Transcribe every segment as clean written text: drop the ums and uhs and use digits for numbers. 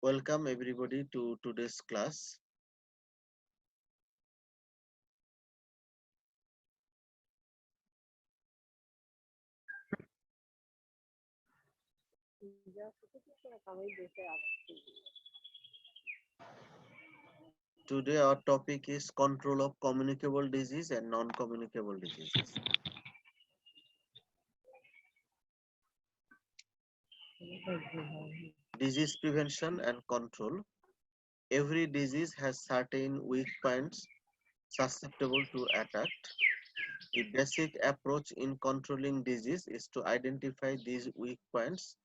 Welcome everybody to today's class. Today our topic is control of communicable disease and non-communicable diseases. Disease prevention and control. Every disease has certain weak points susceptible to attack. The basic approach in controlling disease is to identify these weak points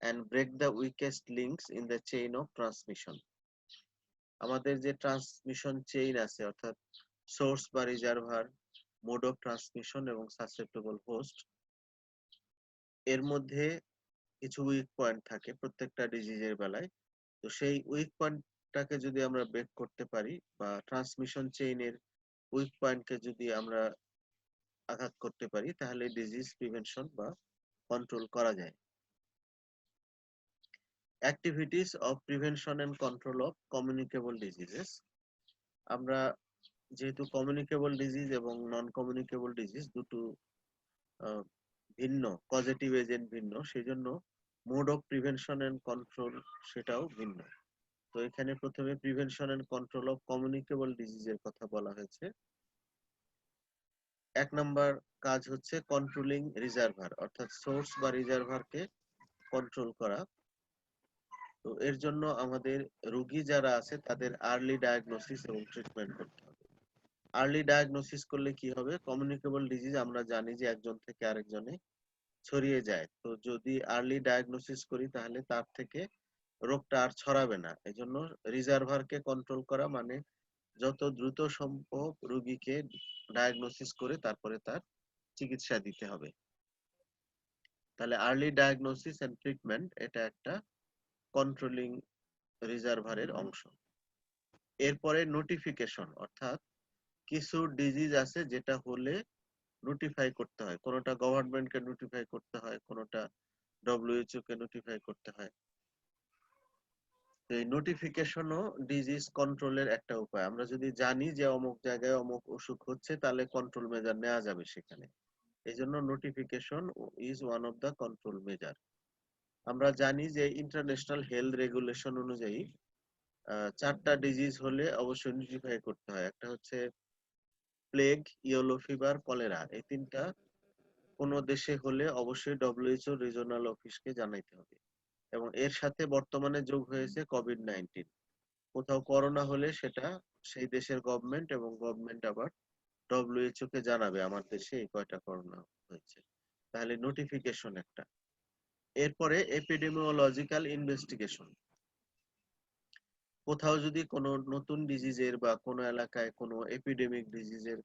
and break the weakest links in the chain of transmission. আমাদের যে transmission chain আছে অর্থাৎ source বা reservoir, mode of transmission এবং susceptible host, এর মধ্যে কিছু weak point থাকে প্রত্যেকটা ডিজিজের বেলায়। তো সেই উইক পয়েন্টটাকে যদি আমরা ব্রেক করতে পারি বা ট্রান্সমিশন চেইনের উইক পয়েন্টকে যদি আমরা আঘাত করতে পারি তাহলে ডিজিজ প্রিভেনশন বা কন্ট্রোল করা যায়। Activities of prevention and control of communicable diseases. আমরা যেহেতু কমিউনিকেবল ডিজিজ এবং নন কমিউনিকেবল ডিজিজ দুটো ভিন্ন, পজিটিভ এজেন্ট ভিন্ন, সেই জন্য mode of prevention and control সেটাও ভিন্ন। তো এখানে প্রথমে prevention and control of communicable ডিজিজের কথা বলা হয়েছে। এক নাম্বার কাজ হচ্ছে কন্ট্রোলিং রিজার্ভার, অর্থাৎ সোর্স বা রিজার্ভারকে কন্ট্রোল করা। তো এর জন্য আমাদের রোগী যারা আছে তাদের আর্লি ডায়াগনোসিস এবং ট্রিটমেন্ট করতে হবে। আর্লি ডায়াগনোসিস করলে কি হবে, কমিউনিকেবল ডিজিজ আমরা জানি যে একজন থেকে আরেকজনে ছড়িয়ে যায়। তো যদি আর্লি ডায়াগনোসিস করি তাহলে তার থেকে রোগটা আর ছড়াবে না। এজন্য রিজার্ভারকে কন্ট্রোল করা মানে যত দ্রুত সম্ভব রোগীকে ডায়াগনোসিস করে তারপরে তার চিকিৎসা দিতে হবে। তাহলে আর্লি ডায়াগনোসিস এন্ড ট্রিটমেন্ট এটা একটা কন্ট্রোলিং রিজার্ভারের অংশ। এরপরে নোটিফিকেশন, অর্থাৎ কিছু ডিজিজ আছে যেটা হলে নোটিফাই করতে হয়, কোনোটা গভর্নমেন্টকে নোটিফাই করতে হয়, কোনোটা ডব্লিউএইচও কে নোটিফাই করতে হয়। এই নোটিফিকেশনও ডিজিজ কন্ট্রোলের একটা উপায়। আমরা যদি জানি যে অমুক জায়গায় অমুক অসুখ হচ্ছে তাহলে কন্ট্রোল মেজার নেওয়া যাবে সেখানে। এই জন্য notification is one of the control measure. আমরা জানি যে ইন্টারন্যাশনাল হেলথ রেগুলেশন অনুযায়ী 4টা ডিজিজ হলে অবশ্যই নোটিফাই করতে হয়। একটা হচ্ছে প্লেগ, ইয়েলো ফিভার, কলেরা। এই তিনটা কোন দেশে হলে অবশ্যই ডব্লিউএইচও রিজিওনাল অফিসকে জানাইতে হবে। এবং এর সাথে বর্তমানে যোগ হয়েছে কোভিড-19। কোথাও করোনা হলে সেটা সেই দেশের গভর্নমেন্ট এবং গভর্নমেন্ট আবার ডব্লিউএইচও কে জানাবে আমার দেশে এই কয়টা করোনা হয়েছে। তাহলে নোটিফিকেশন একটা। এরপরে এপিডেমিওলজিক্যাল ইনভেস্টিগেশন। কোথাও যদি কোনো নতুন ডিজিজের বা কোনো এলাকায় কোনো এপিডেমিক ডিজিজের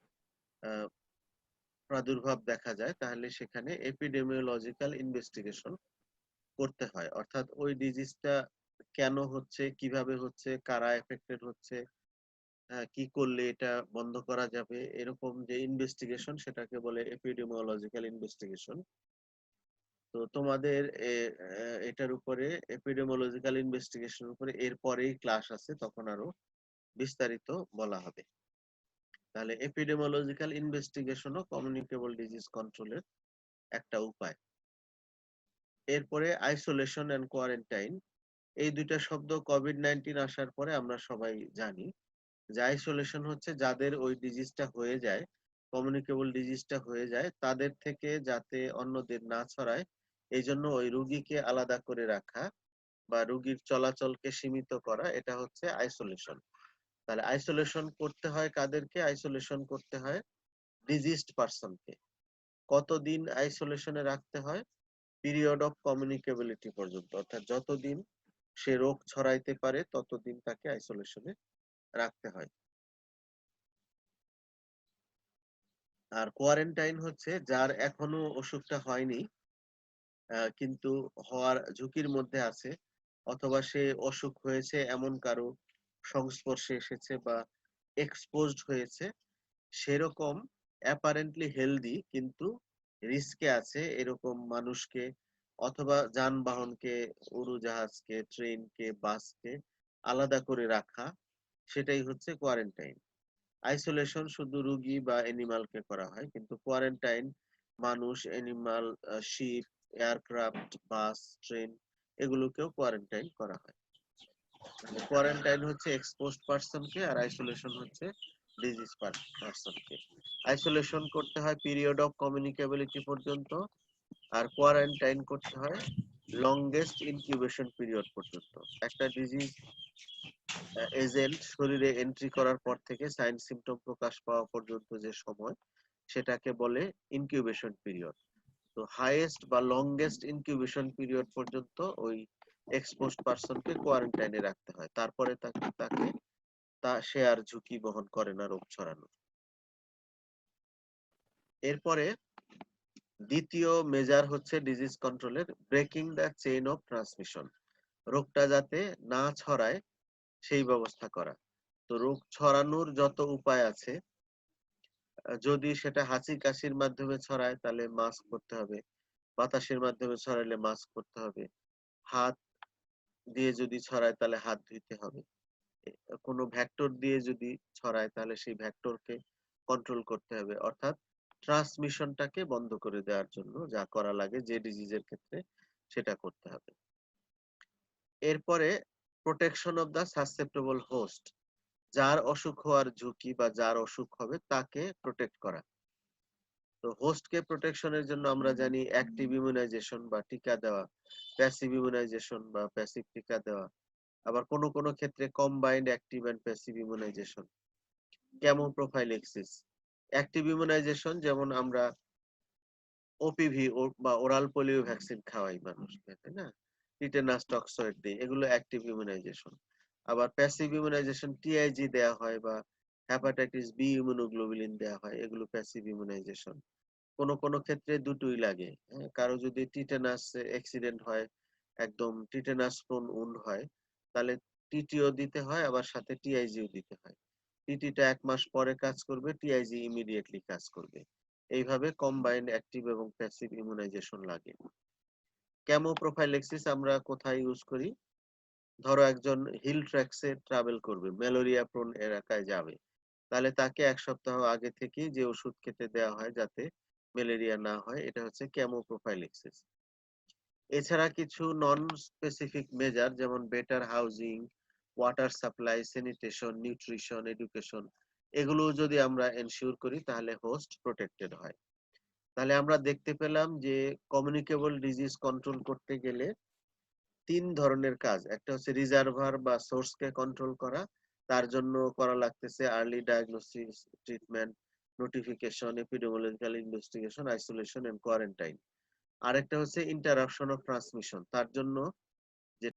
প্রাদুর্ভাব দেখা যায় তাহলে সেখানে এপিডেমিওলজিক্যাল ইনভেস্টিগেশন করতে হয়। অর্থাৎ ওই ডিজিজটা কেন হচ্ছে, কিভাবে হচ্ছে, কারা এফেক্টেড হচ্ছে, কি করলে এটা বন্ধ করা যাবে, এরকম যে ইনভেস্টিগেশন সেটাকে বলে এপিডেমিওলজিক্যাল ইনভেস্টিগেশন। তো তোমাদের এটার উপরে এপিডেমিওলজিক্যাল ইনভেস্টিগেশনের উপরে এরপরেই ক্লাস আছে, তখন আরো বিস্তারিত বলা হবে। তাহলে এপিডেমিওলজিক্যাল ইনভেস্টিগেশনও কমিউনিকেবল ডিজিজ কন্ট্রোলের একটা উপায়। এরপরে আইসোলেশন এন্ড কোয়ারেন্টাইন। এই দুইটা শব্দ কোভিড-19 আসার পরে আমরা সবাই জানি যে আইসোলেশন হচ্ছে যাদের ওই ডিজিজটা হয়ে যায়, কমিউনিকেবল ডিজিজটা হয়ে যায়, তাদের থেকে যাতে অন্যদের না ছড়ায় এই জন্য ওই রোগীকে আলাদা করে রাখা বা রোগীর চলাচলকে সীমিত করা, এটা হচ্ছে আইসোলেশন। তাহলে আইসোলেশন করতে হয় কাদেরকে? আইসোলেশন করতে হয় ডিজিজড পারসনকে। কতদিন আইসোলেশনে রাখতে হয়? পিরিয়ড অফ কমিউনিকেবিলিটি পর্যন্ত, অর্থাৎ যতদিন সে রোগ ছড়াইতে পারে ততদিন তাকে আইসোলেশনে রাখতে হয়। আর কোয়ারেন্টাইন হচ্ছে যার এখনো অসুখটা হয়নি কিন্তু হওয়ার ঝুঁকির মধ্যে আছে, অথবা সে অসুখ হয়েছে এমন কারো সংস্পর্শে এসেছে বা এক্সপোজড হয়েছে, সেরকম অ্যাপারেন্টলি হেলদি কিন্তু রিস্কে আছে এরকম মানুষকে অথবা যানবাহনকে, উড়োজাহাজকে, ট্রেনকে, বাসকে আলাদা করে রাখা, সেটাই হচ্ছে কোয়ারেন্টাইন। আইসোলেশন শুধু রোগী বা অ্যানিমালকে করা হয়, কিন্তু কোয়ারেন্টাইন মানুষ, অ্যানিমাল, শিপ, এয়ারক্রাফট, বাস, ট্রেন এগুলোকেও কোয়ারেন্টাইন করা হয়। কোয়ারেন্টাইন হচ্ছে এক্সপোজড পারসনকে, আর আইসোলেশন হচ্ছে ডিজিজ পারসনকে। আইসোলেশন করতে হয় পিরিয়ড অফ কমিউনিকেবিলিটি পর্যন্ত, আর কোয়ারেন্টাইন করতে হয় লংগেস্ট ইনকিউবেশন পিরিয়ড পর্যন্ত। একটা ডিজিজ এজেন্ট শরীরে এন্ট্রি করার পর থেকে সাইন সিমটম প্রকাশ পাওয়া পর্যন্ত যে সময়, সেটাকে বলে ইনকিউবেশন পিরিয়ড। তো হাইয়েস্ট বা লংগেস্ট ইনকিউবেশন পিরিয়ড পর্যন্ত ওই এক্সপোজড পারসনকে কোয়ারেন্টাইনে রাখতে হয়, তারপরে তাকে সে আর ঝুঁকি বহন করে না রোগ ছড়ানো। এরপরে দ্বিতীয় মেজার হচ্ছে ডিজিজ কন্ট্রোলের breaking the chain of transmission. রোগটা যাতে না ছড়ায় সেই ব্যবস্থা করা। তো রোগ ছড়ানোর যত উপায় আছে, যদি সেটা হাঁচি কাশির মাধ্যমে ছড়ায় তাহলে মাস্ক পরতে হবে, বাতাসের মাধ্যমে ছড়াইলে মাস্ক পরতে হবে, হাত দিয়ে যদি ছড়ায় তাহলে হাত ধুইতে হবে, কোনো ভেক্টর দিয়ে যদি ছড়ায় তাহলে সেই ভেক্টরকে কন্ট্রোল করতে হবে। অর্থাৎ ট্রান্সমিশনটাকে বন্ধ করে দেওয়ার জন্য যা করা লাগে যে ডিজিজের ক্ষেত্রে, সেটা করতে হবে। এরপরে protection of the susceptible host, যার অসুখ হওয়ার ঝুঁকি বা যার অসুখ হবে তাকে প্রোটেক্ট করা। তো হোস্টকে প্রোটেকশনের জন্য আমরা জানি অ্যাক্টিভ ইমিউনাইজেশন বা টিকা দেওয়া, প্যাসিভ ইমিউনাইজেশন বা প্যাসিভ টিকা দেওয়া, আবার কোনো কোনো ক্ষেত্রে combined active and passive immunisation, chemoprophylaxis. Active immunisation যেমন আমরা ওপিভি বা ওরাল পোলিও ভ্যাকসিন খাওয়াই মানুষকে, তাই না, টিটেনাস, টক্সয়েড দিই, এগুলো অ্যাক্টিভ ইমিউনাইজেশন। আবার প্যাসিভ ইমিউনাইজেশন টিআইজি দেওয়া হয় বা হেপাটাইটিস বি ইমিউনোগ্লোবুলিন দেওয়া হয়, এগুলো প্যাসিভ ইমিউনাইজেশন। কোনো কোনো ক্ষেত্রে দুটোই লাগে। কারো যদি টিটেনাস অ্যাক্সিডেন্ট হয়, একদম টিটেনাস প্রোন উন্ড হয়, তাহলে টিটিও দিতে হয়, আবার সাথে টিআইজিও দিতে হয়। টিটিটা 1 মাস পরে কাজ করবে, টিআইজি ইমিডিয়েটলি কাজ করবে। এইভাবে কম্বাইন্ড অ্যাক্টিভ এবং প্যাসিভ ইমিউনাইজেশন লাগে। ক্যামোপ্রোফাইলেক্সিস আমরা কোথায় ইউজ করি? ধরো একজন হিল ট্র্যাকসে ট্রাভেল করবে, ম্যালেরিয়া প্রোন এলাকায় যাবে, তাহলে তাকে 1 সপ্তাহ আগে থেকেই যে ওষুধ খেতে দেওয়া হয় যাতে ম্যালেরিয়া না হয়, এটা হচ্ছে ক্যামোপ্রোফাইলেক্সিস। এছাড়া কিছু নন স্পেসিফিক মেজার, যেমন better housing, water supply, sanitation, nutrition, education, এগুলো যদি আমরা এনশিওর করি তাহলে হোস্ট প্রোটেক্টেড হয়। তাহলে আমরা দেখতে পেলাম যে কমিউনিকেবল ডিজিজ কন্ট্রোল করতে গেলে 3 ধরনের কাজ। একটা হচ্ছে রিজার্ভার বা সোর্সকে কন্ট্রোল করা, তার জন্য করা লাগতেছে early diagnosis, treatment, notification, epidemiological investigation, isolation and quarantine. আরেকটা হচ্ছে ইন্টারাপশন অফ ট্রান্সমিশন, তার জন্য যে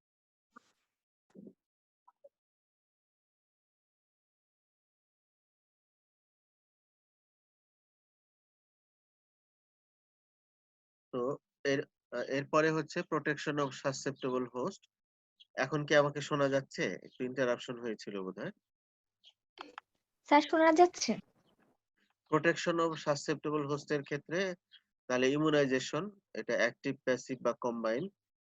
তো এরপরে হচ্ছে প্রোটেকশন অফ সাসেপ্টেবল হোস্ট। এখন কি আমাকে শোনা যাচ্ছে? একটু ইন্টারাপশন হয়েছিল বোধহয়। স্যার শোনা যাচ্ছে? প্রোটেকশন অফ সাসেপ্টেবল হোস্টের ক্ষেত্রে তাহলে ইমিউনাইজেশন, এটা অ্যাক্টিভ, প্যাসিভ বা কম্বাইন।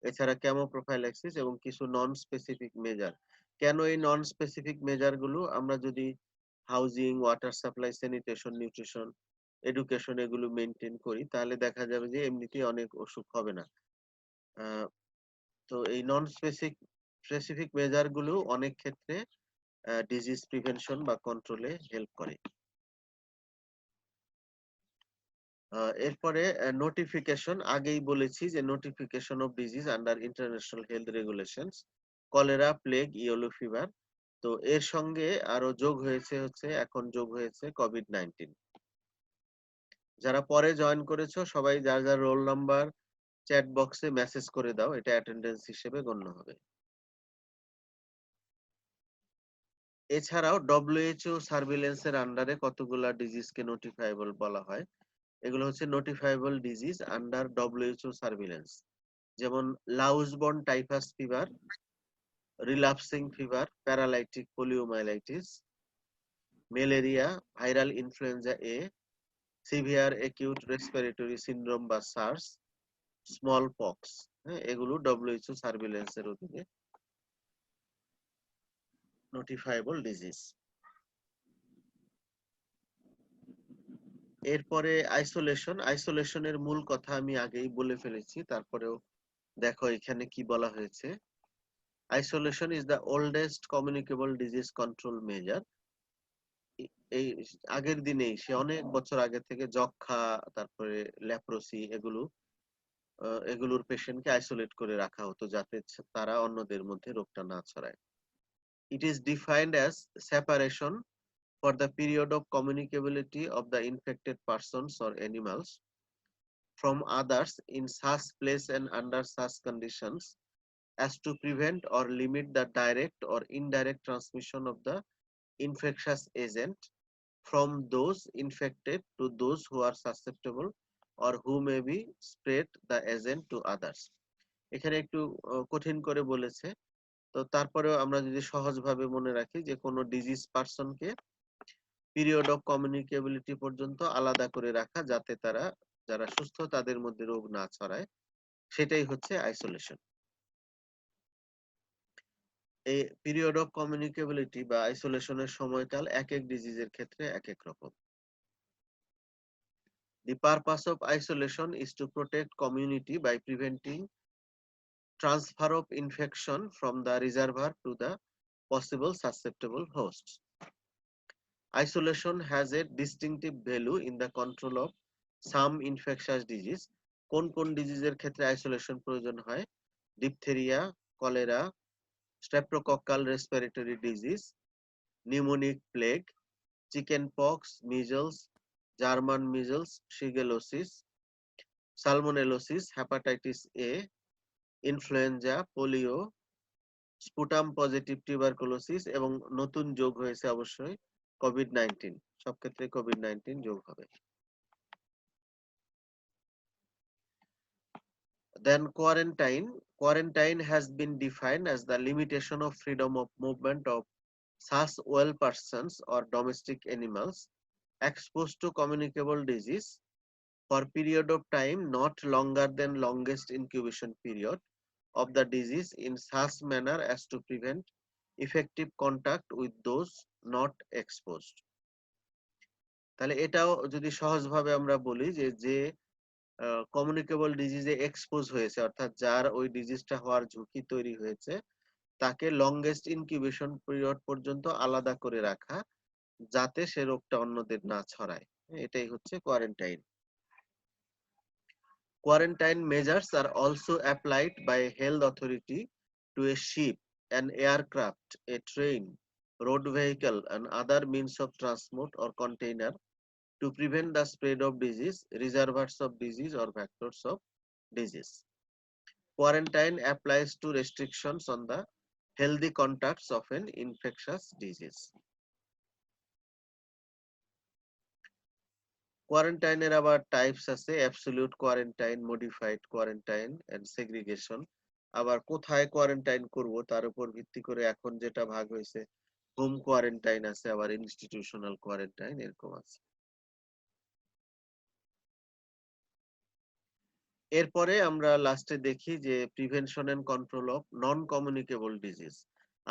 এছাড়া ক্যামোপ্রোফাইল্যাক্সিস এবং কিছু নন স্পেসিফিক মেজার। কেন এই নন স্পেসিফিক মেজার গুলো? আমরা যদি housing, water supply, sanitation, nutrition, education এগুলো মেনটেন করি, তাহলে দেখা যাবে যে এমনিতেই অনেক অসুখ হবে না। তো এই নন স্পেসিফিক মেজার গুলো অনেক ক্ষেত্রে ডিজিজ প্রিভেনশন বা কন্ট্রোলে হেল্প করে। এরপরে নোটিফিকেশন, আগেই বলেছি যে notification off disease under international health regulations, cholera, plague, yellow fever. তো এর সঙ্গে আরো এখন যোগ হয়েছে কোভিড-19। যারা পরে জয়েন করেছো সবাই যার যার রোল নাম্বার চ্যাট বক্সে মেসেজ করে দাও, এটা অ্যাটেন্ডেন্স হিসেবে গণ্য হবে। এছাড়াও ডব্লিউএইচও সার্ভিলেন্সের আন্ডারে কতগুলা ডিজিজকে নোটিফাইবল বলা হয়। এগুলো হচ্ছে notifiable disease under WHO surveillance, যেমন louse borne typhus fever, relapsing fever, paralytic poliomyelitis, malaria, viral influenza A, severe acute respiratory syndrome বা সার্স, স্মল পক্স, হ্যাঁ, এগুলো WHO সার্ভিলেন্সের অধীনে নোটিফাইবল ডিজিজ। এরপরে আইসোলেশনের মূল কথা আমি আগেই বলে ফেলেছি, তারপরেও দেখো এখানে কি বলা হয়েছে। Isolation is the oldest communicable disease control measure. এই আগের দিনেই, সে অনেক বছর আগে থেকে যক্ষা, তারপরে লেপ্রোসি, এগুলোর পেশেন্টকে আইসোলেট করে রাখা হতো যাতে তারা অন্যদের মধ্যে রোগটা না ছড়ায়। It is defined as separation for the period of communicability of the infected persons or animals from others in such place and under such conditions as to prevent or limit the direct or indirect transmission of the infectious agent from those infected to those who are susceptible or who may be spread the agent to others. এখানে একটু কঠিন করে বলেছে, তো তারপরেও আমরা যদি সহজভাবে মনে রাখি যে কোনো ডিজিজ পারসনকে পিরিয়ড অফ কমিউনিকেবিলিটি পর্যন্ত আলাদা করে রাখা যাতে তারা, যারা সুস্থ, তাদের মধ্যে রোগ না ছড়ায়, সেটাই হচ্ছে আইসোলেশন। এই পিরিয়ড অফ কমিউনিকেবিলিটি বা আইসোলেশনের সময়কাল এক এক ডিজিজের ক্ষেত্রে এক এক রকম। The purpose of isolation is to protect community by preventing transfer of infection from the reservoir to the possible susceptible hosts. Isolation has a distinctive value in the control of some infectious disease. কোন কোন ডিজিজের ক্ষেত্রে isolation প্রয়োজন হয়? Diphtheria, cholera, streptococcal respiratory disease, pneumonic plague, chicken pox, measles, German measles, shigellosis, salmonellosis, hepatitis A, influenza, polio, sputum positive tuberculosis এবং নতুন যোগ হয়েছে অবশ্যই কোভিড-19। সব ক্ষেত্রে কোভিড-19 যোগ হবে। Then quarantine. Quarantine has been defined as the limitation of freedom of movement of such well persons or domestic animals exposed to communicable disease for period of time not longer than longest incubation period of the disease in such manner as to prevent effective contact with those not exposed. তাহলে এটাও যদি সহজভাবে আমরা বলি যে communicable ডিজিজে expose হয়েছে, অর্থাৎ যার ওই ডিজিজটা হওয়ার ঝুঁকি তৈরি হয়েছে, তাকে লংগেস্ট ইনকিউবেশন পিরিয়ড পর্যন্ত আলাদা করে রাখা যাতে সে রোগটা অন্যদের না ছড়ায়, এটাই হচ্ছে quarantine. Quarantine measures are also applied by a health authority to a ship, an aircraft, a train, road vehicle, and other means of transport or container to prevent the spread of disease, reservoirs of disease, or vectors of disease. Quarantine applies to restrictions on the healthy contacts of an infectious disease. কোয়ারেন্টাইনের আবার types আছে, absolute quarantine, modified quarantine and segregation. আবার কোথায় quarantine করব তার উপর ভিত্তি করে এখন যেটা ভাগ হয়েছে, হোম কোয়ারেন্টাইন আছে, আবার ইনস্টিটিউশনাল কোয়ারেন্টাইন, এরকম আছে। এরপরে আমরা লাস্টে দেখি যে prevention and control of non communicable disease.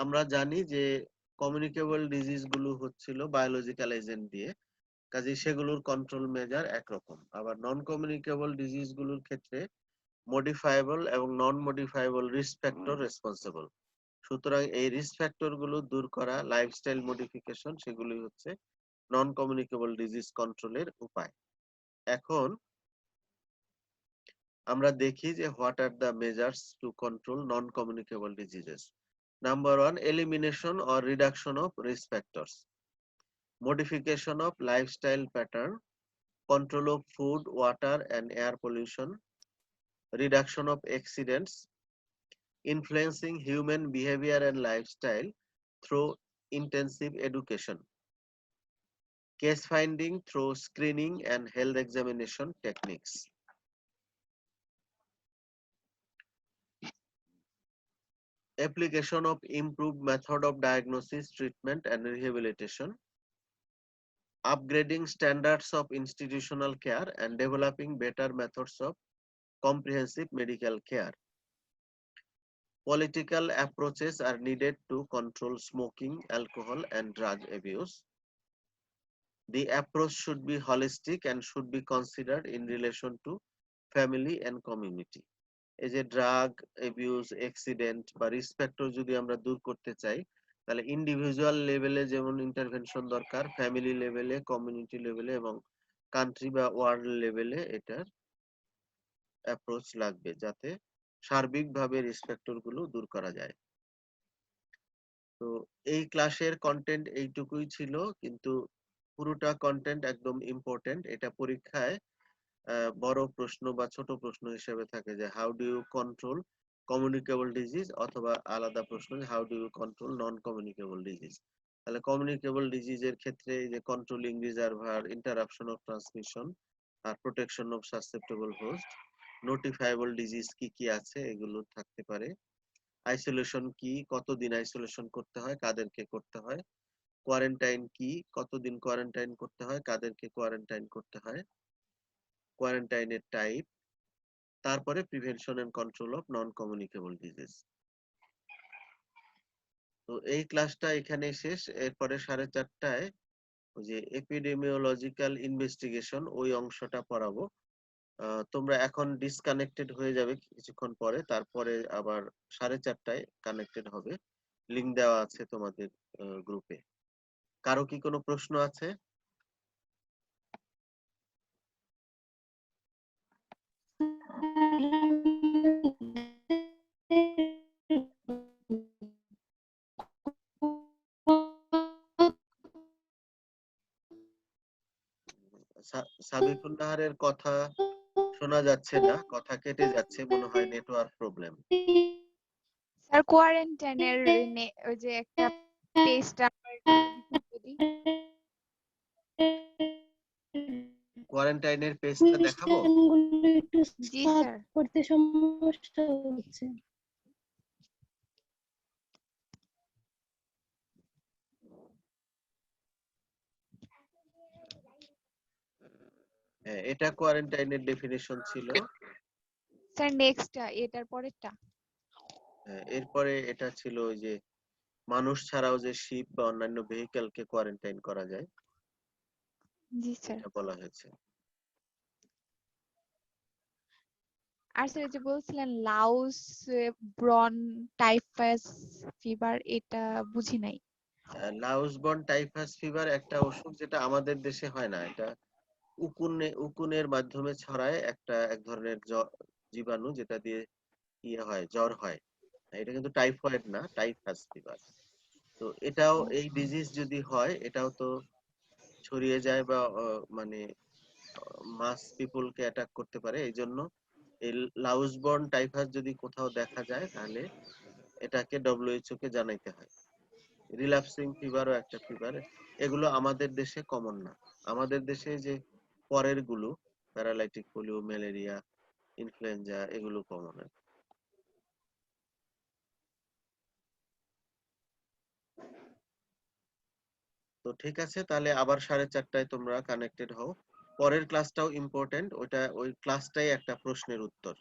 আমরা জানি যে কমিউনিকেবল ডিজিজ গুলো হচ্ছিল বায়োলজিক্যাল এজেন্ট দিয়ে, কাজে সেগুলোর কন্ট্রোল মেজার একরকম। আবার নন কমিউনিকেবল ডিজিজ গুলোর ক্ষেত্রে মডিফাইবল এবং নন মডিফাইবল রিস্ক ফ্যাক্টর রেসপন্সিবল। সুতরাং এই রিস্ক ফ্যাক্টর গুলো দূর করা, লাইফস্টাইল মডিফিকেশন, সেগুলি হচ্ছে নন কমিউনিকেবল ডিজিজ কন্ট্রোলের উপায়। এখন আমরা দেখি যে what are the measures to control non communicable diseases. Number 1, elimination or reduction of risk factors, modification of lifestyle pattern, control of food, water and air pollution, reduction of accidents, influencing human behavior and lifestyle through intensive education, case finding through screening and health examination techniques. Application of improved method of diagnosis, treatment and rehabilitation, upgrading standards of institutional care and developing better methods of comprehensive medical care. Political approaches are needed to control smoking, alcohol, and drug abuse. The approach should be holistic and should be considered in relation to family and community. এই যে drug abuse, accident বা risk factor যদি আমরা দূর করতে চাই, তাহলে individual লেভেলে যেমন ইন্টারভেনশন দরকার, ফ্যামিলি লেভেলে, কমিউনিটি লেভেলে এবং কান্ট্রি বা ওয়ার্ল্ড লেভেলে এটার অ্যাপ্রোচ লাগবে, যাতে সার্বিকভাবে রিস্ক ফ্যাক্টর গুলো দূর করা যায়। তো এই ক্লাসের কন্টেন্ট এইটুকুই ছিল, কিন্তু পুরোটা কন্টেন্ট একদম ইম্পর্টেন্ট। এটা পরীক্ষায় বড় প্রশ্ন বা ছোট প্রশ্ন হিসেবে থাকে যে how do you control communicable disease, অথবা আলাদা প্রশ্ন how do you control non communicable disease. তাহলে কমিউনিকেবল ডিজিজের ক্ষেত্রে এই যে controlling reservoir, interruption of transmission আর protection of susceptible host, notifiable disease কি কি আছে এগুলো থাকতে পারে, আইসোলেশন কি, কতদিন আইসোলেশন করতে হয়, কাদেরকে করতে হয়, কোয়ারেন্টাইন কি, কতদিন কোয়ারেন্টাইন করতে হয়, কাদেরকে কোয়ারেন্টাইন করতে হয়, কোয়ারেন্টাইনের টাইপ, তারপরে prevention and control of non communicable disease. তো এই ক্লাসটা এখানেই শেষ। এরপরে 4:30টায় ওই যে এপিডেমিওলজিক্যাল ইনভেস্টিগেশন ওই অংশটা পড়াবো। তোমরা এখন ডিসকানেক্টেড হয়ে যাবে কিছুক্ষণ পরে, তারপরে আবার 4:30টায় কানেক্টেড হবে। লিংক দেওয়া আছে তোমাদের গ্রুপে। কারো কি কোনো প্রশ্ন আছে? সাবিকুল নাহারের কথা শোনা যাচ্ছে না, কথা কেটে যাচ্ছে, মনে হয় নেটওয়ার্ক প্রবলেম। স্যার কোয়ারেন্টাইনের ওই যে একটা পেজটা যদি কোয়ারেন্টাইনের পেজটা দেখাবো? একটু জি সার্চ স্যার। করতে সমস্যা হচ্ছে। হ্যাঁ, এটা কোয়ারেন্টাইনের ডেফিনিশন ছিল। স্যার নেক্সটটা এটার পরেরটা। এরপরে এটা ছিল ওই যে মানুষ ছাড়াও যে শিপ বা অন্যান্য ভেহিকলকে কোয়ারেন্টাইন করা যায়, জি স্যার। এটা বলা হয়েছে। আর স্যার এই যে বলছিলেন লাউস ব্রন টাইফাস ফিভার, এটা বুঝি নাই। লাউসবর্ন টাইফাস ফিভার একটা অসুখ, যেটা আমাদের দেশে হয় না। এটা উকুনের মাধ্যমে ছড়ায়, এক ধরনের জীবাণু, যেটা দিয়ে ইয়ে হয়, জ্বর হয়। এটা কিন্তু টাইফয়েড না, টাইফাস ফিভার। তো এটাও, এই ডিজিজ যদি হয়, এটাও তো ছড়িয়ে যায় বা মানে মাস পিপলকে অ্যাটাক করতে পারে। এই জন্য এই লাউসবর্ন টাইফাস যদি কোথাও দেখা যায়, তাহলে এটাকে WHO কে জানাইতে হয়। রিল্যাপসিং ফিভারও একটা ফিভার। এগুলো আমাদের দেশে কমন না। আমাদের দেশে যে পরের গুলো, প্যারালাইটিক পোলিও, ম্যালেরিয়া, ইনফ্লুয়েঞ্জা, এগুলো কমন। তো ঠিক আছে, তাহলে আবার 4:30টায় তোমরা কানেক্টেড হও। পরের ক্লাসটাও ইম্পর্টেন্ট, ওই ক্লাসটাই একটা প্রশ্নের উত্তর।